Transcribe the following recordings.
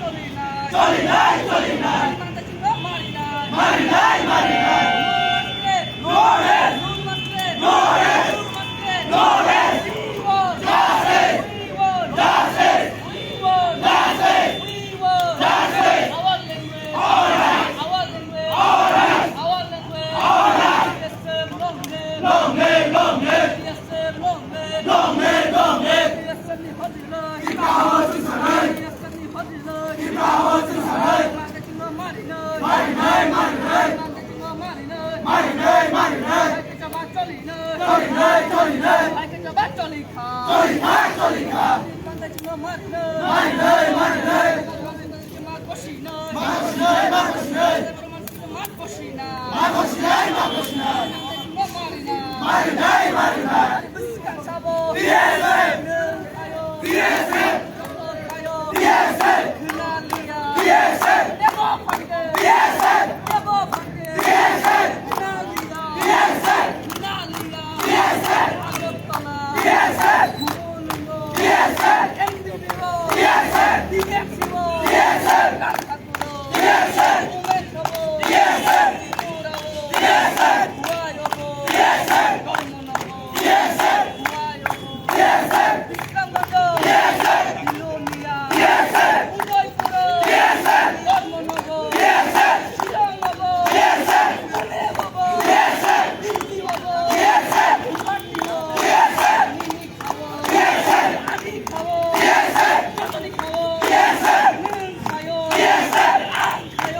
চলি নাই মারি নাই No rest! No rest! No rest! Justice! Justice! Justice! Justice! All right! All right! All right! Long live! Long live! Long live! Long live! Ibaho Sinsanai! Ibaho Sinsanai! Mari nay! Mari nay! Mari nay! Mari nay! Choli nay! Choli nay! Choli nay! Choli kha! Mari nay! Mari nay! Makoshi nay! Makoshi nay! Makoshi nay! Makoshi nay! Mari nay! Mari nay! DSM! DSM! DSM! DSM! DSM!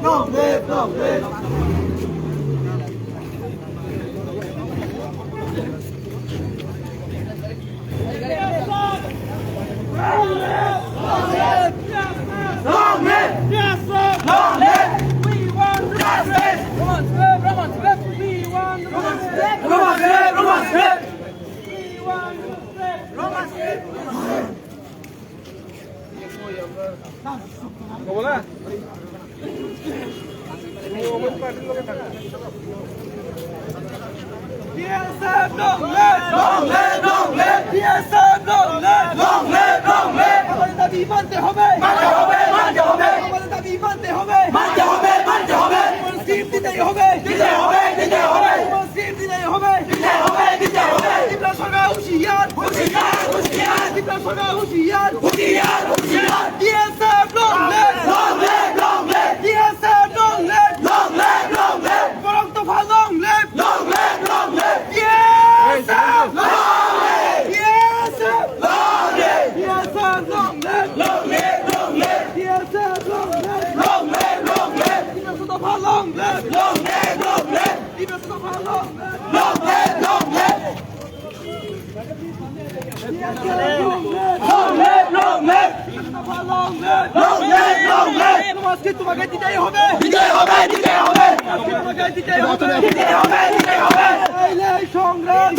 Long live প্রশাসনের হুঁশিয়ার হুঁশিয়ার হুঁশিয়ার BSF long live BSF long live বরং দফা long live BSF BSF BSF long live BSF long live BSF দফা long live BSF দফা long তোমাকে দিতেই হবে সংগ্রাম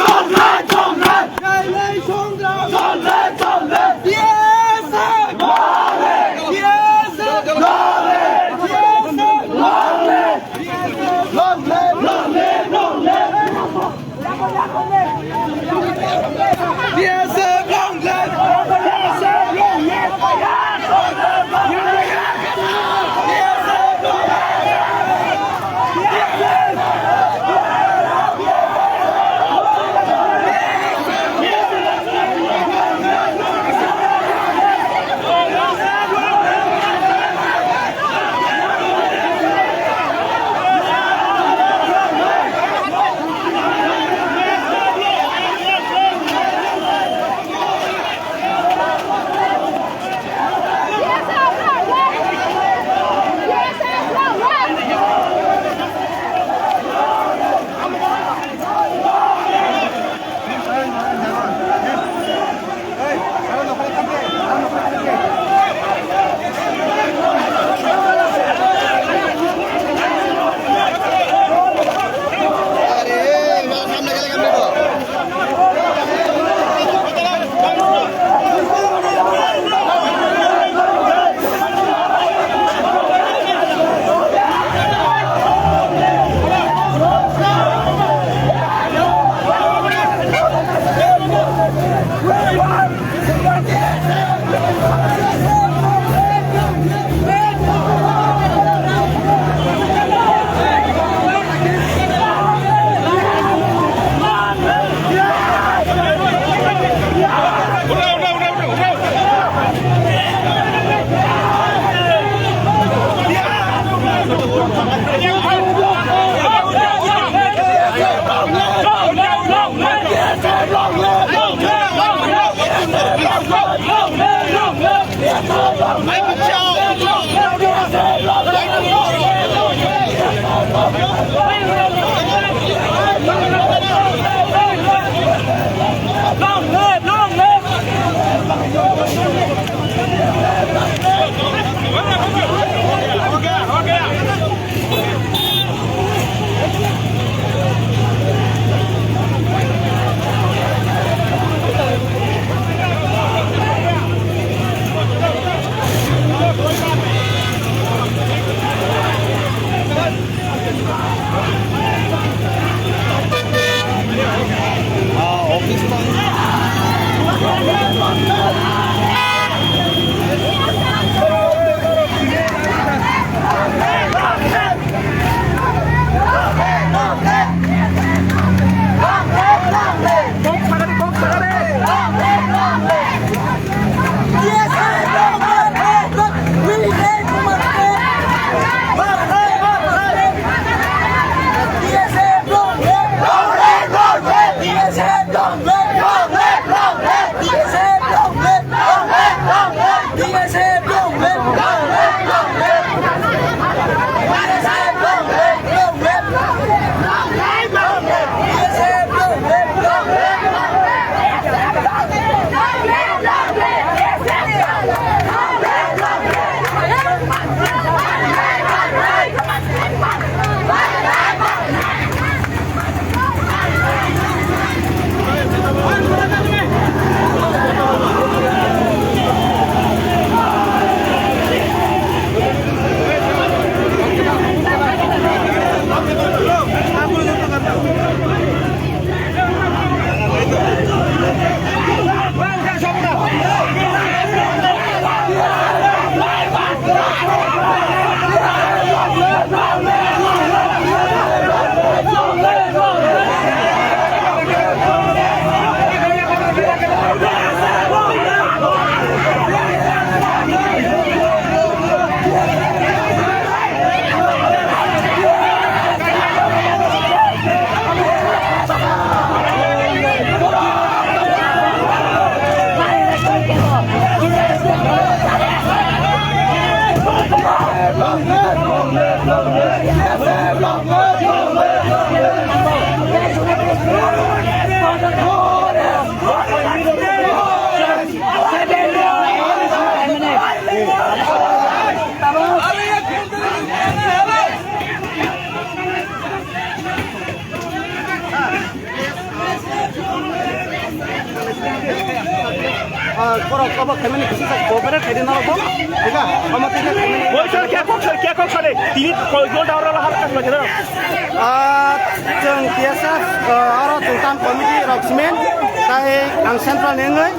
सेंट्रल नेंगै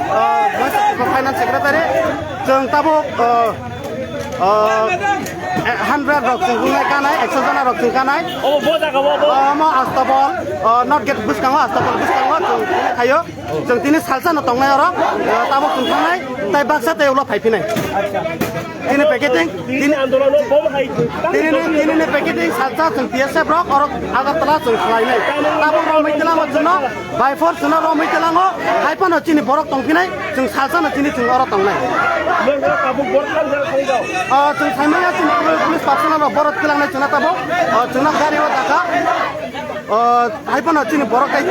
फाइनेंस सेक्रेटारि जों Tabuk 100 rok sungkungai kanai 100 jana rok sungkanai mo astopol not get buskango astopol buskango jong thayo jong tini salsa no tongnai oro tabo sungkanai tai baksa tai ulo phaipinai tini packaging tini andolon bom hai tini packaging salsa jong PSF rok oro agartala jong khlainai tabo romitela mo jono by force jono romitela ngo haipano chini borok tongpinai jong salsa no chini jong oro tongnai jong saimaya chini police personal बरत किलांनाय चुना ताबो चुना गाड़ी हो दाका hyphen चिनि बरक काई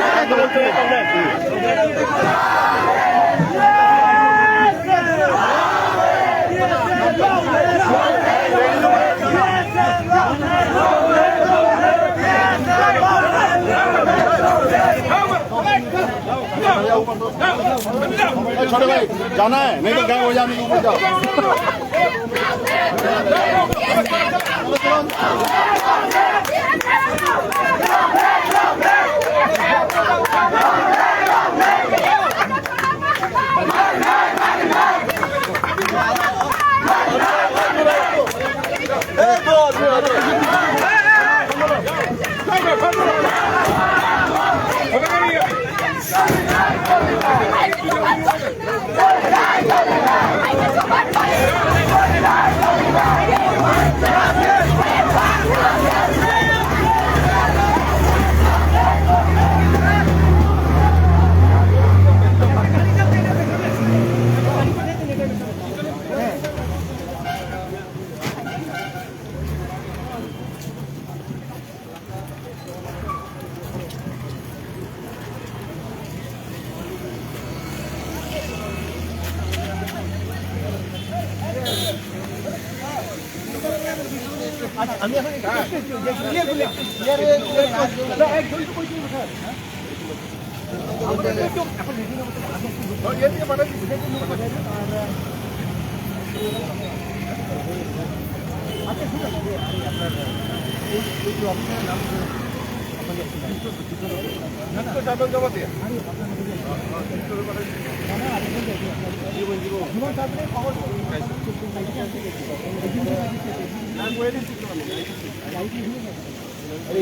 छोटे भाई जाना है नहीं तो गए हो जाने ऊपर जाओ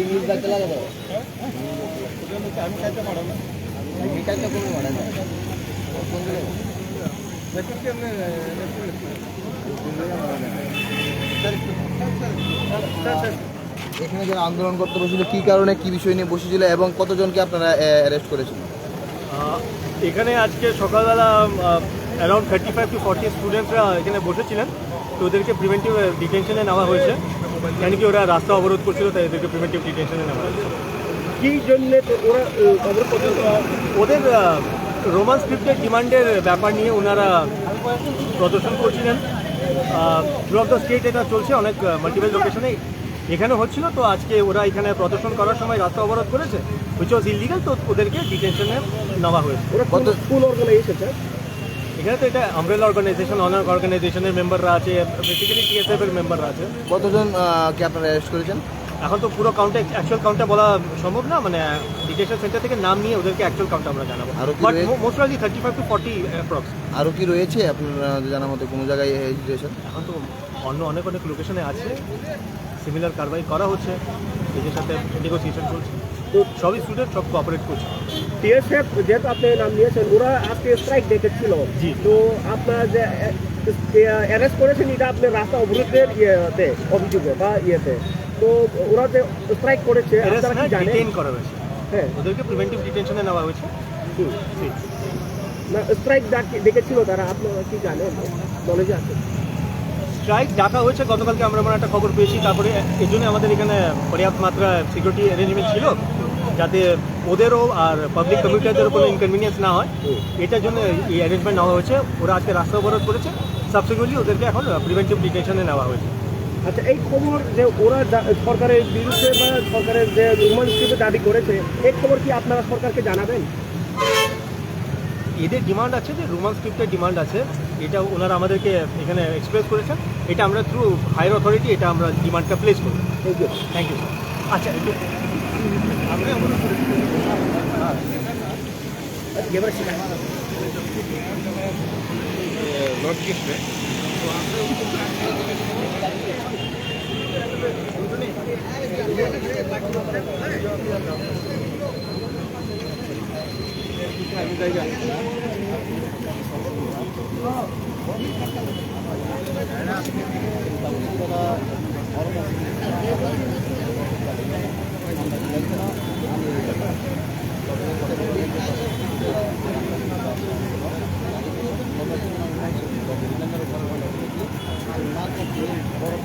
इंग्लिश दाखला এখানে যারা আন্দোলন করতে বসেছিল কি কারণে কি বিষয় নিয়ে বসেছিল এবং কতজনকে আপনারা অ্যারেস্ট করেছিলেন? এখানে আজকে সকালবেলা অ্যারাউন্ড 35 to 40 স্টুডেন্টরা এখানে বসেছিলেন, তো ওদেরকে প্রিভেন্টিভ ডিটেনশনে নেওয়া হয়েছে। কেন কি ওরা রাস্তা অবরোধ করছিল, তাই এদেরকে প্রিভেন্টিভ ডিটেনশনে নেওয়া হয়েছে। কী জন্যে ওরা অবরোধ করছিল? ওদের রোমান স্ক্রিপ্টের ডিমান্ডের ব্যাপার নিয়ে ওনারা প্রদর্শন করছিলেন। থ্রু অফ দ্য স্টেট এটা চলছে, অনেক মাল্টিপল লোকেশনে এখানে হচ্ছিল। তো আজকে ওরা এখানে প্রদর্শন করার সময় রাস্তা অবরোধ করেছে, হুইচ ওয়াজ ইলিগাল, তো ওদেরকে ডিটেনশনে নেওয়া হয়েছে। স্কুল অর্গানাইজেশন এখানে তো এটা আমব্রেলা অর্গানাইজেশন, অনার অর্গানাইজেশনের মেম্বাররা আছে, বেসিক্যালি টিএসএফ এর মেম্বাররা আছে। কতজন কে আপনারা অ্যারেস্ট করেছেন? এখন তো পুরো কাউন্টে অ্যাকচুয়াল কাউন্টটা বলা সম্ভব না, মানে ডিটেনশন সেন্টার থেকে নাম নিয়ে ওদেরকে অ্যাকচুয়াল কাউন্ট আমরা জানাবো। But most probably 35 to 40 approx. আরও কি রয়েছে আপনার জানার মতো কোনো জায়গায় সিচুয়েশন? এখন তো অনেক লোকেশনে আছে, সিমিলার কারবাই করা হচ্ছে, এদের সাথে নেগোসিয়েশন চলছে। তো সবই স্টুডেন্ট সব কোঅপারেট করছে। টিএসএফ যেহেতু আপনি নাম নিয়েছেন, ওরা আজকে স্ট্রাইক ডেকেছিল, তো আপনার যে অ্যারেস্ট করেছেন এটা আপনার রাস্তা অবরোধের ইয়েতে অভিযোগে বা ইয়েতে, তো ওরা যে স্ট্রাইক করেছে ডিটেইন করা হয়েছে, হ্যাঁ ওদেরকে প্রিভেন্টিভ ডিটেনশনে নেওয়া হয়েছে। না স্ট্রাইক ডেকেছিল তারা, আপনারা কি জানেন, নলেজে আছে? স্ট্রাইক ডাকা হয়েছে গতকালকে, আমরা মানে একটা খবর পেয়েছি। তারপরে এই জন্য আমাদের এখানে পর্যাপ্ত মাত্রা সিকিউরিটি অ্যারেঞ্জমেন্ট ছিল, যাতে ওদেরও আর পাবলিক কমিউনিটিদেরও কোনো ইনকনভিনিয়েন্স না হয়। এটার জন্য এই অ্যারেঞ্জমেন্ট নেওয়া হয়েছে। ওরা আজকে রাস্তা অবরোধ করেছে, সাবসিকুয়েন্টলি ওদেরকে এখন প্রিভেন্টিভ ডিটেনশনে নেওয়া হয়েছে। আচ্ছা, এই খবর যে ওরা সরকারের বিরুদ্ধে বা সরকারের যে রোমান্সকে দাবি করেছে, এই খবর কি আপনারা সরকারকে জানাবেন? এদের ডিমান্ড আছে, যে রোমান স্ক্রিপ্টের ডিমান্ড আছে, এটা ওনারা আমাদেরকে এখানে এক্সপ্রেস করেছেন। এটা আমরা থ্রু হায়ার অথরিটি এটা আমরা ডিমান্ডটা প্লেস করব। Thank you. Thank you. আচ্ছা, একটু বড়